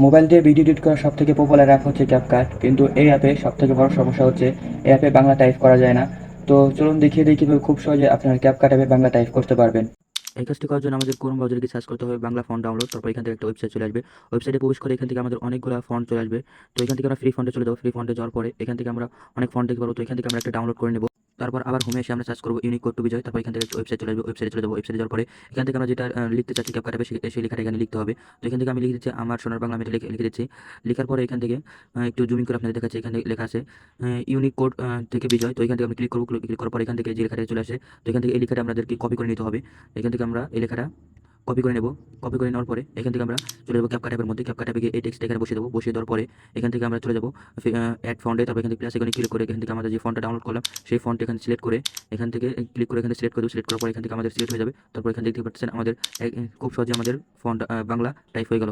Mobile দিয়ে video edit করার সবথেকে পপুলার অ্যাপ হচ্ছে ক্যাপকাট, কিন্তু এই অ্যাপে সবথেকে বড় সমস্যা হচ্ছে এই অ্যাপে বাংলা টাইপ করা যায় না। তো চলুন দেখিয়ে দিই কীভাবে খুব সহজে আপনারা ক্যাপকাট অ্যাপে বাংলা টাইপ করতে পারবেন। এই কাজটি করার জন্য আমাদের ক্রোম ব্রাউজারে গিয়ে সার্চ করতে হবে বাংলা ফন্ট ডাউনলোড। তারপর এখান থেকে একটা ওয়েবসাইট চলে আসবে। ওয়েবসাইটে প্রবেশ করে এখান থেকে আমাদের অনেকগুলো ফন্ট চলে আসবে। তো এখান থেকে আমরা ফ্রি ফন্টে চলে যাবো। ফ্রি ফন্টে যাওয়ার পরে এখান থেকে আমরা অনেক ফন্ট দেখতে পারবো। তো এখান থেকে আমরা একটা ডাউনলোড করে নেব। তারপর আবার হোমে এসে আমরা সার্চ করবো ইউনিক কোড টু বিজয়। তারপর এখান থেকে একটা ওয়েবসাইট চলে আসবে। ওয়েবসাইটে চলে যাবো। ওয়েবসাইটে যাওয়ার পরে এখান থেকে আমরা যেটা লিখতে চাচ্ছি ক্যাপকাট অ্যাপে সেই লেখাটা এখানে লিখতে হবে। তো এখান থেকে আমি লিখে দিচ্ছি আমার সোনার বাংলা, আমি এটা লিখে দিচ্ছি। লেখার পরে এখান থেকে একটু জুমিং করে আপনাদের দেখাচ্ছি। এখানে লেখা আছে ইউনিক কোড থেকে বিজয়। তো এখান থেকে আমি ক্লিক করবো। ক্লিক করার পর এখান থেকে যে লেখাটা চলে আসে, তো এখান থেকে এই লেখাটা আমাদেরকে কপি করে নিতে হবে। এখান থেকে আমরা এই লেখাটা কপি করে নেব। কপি করে নেওয়ার পরে এখান থেকে আমরা চলে যাবো ক্যাপকাট অ্যাপের মধ্যে। ক্যাপকাট অ্যাপে গিয়ে এই টেক্সট এখানে বসিয়ে দেবো। বসিয়ে দেওয়ার পরে এখান থেকে আমরা চলে যাবো অ্যাড ফন্টে। তারপর এখান থেকে প্লাস এখানে ক্লিক করে এখান থেকে আমাদের যে ফন্টটা ডাউনলোড করলাম সেই ফন্ট এখানে সিলেক্ট করে এখান থেকে ক্লিক করে এখানে সিলেক্ট করে দেবো। সিলেক্ট করার পর এখান থেকে আমাদের সিলেক্ট হয়ে যাবে। তারপর এখান থেকে দেখতে পাচ্ছেন আমাদের খুব সহজে আমাদের ফন্ট বাংলা টাইপ হয়ে গেল।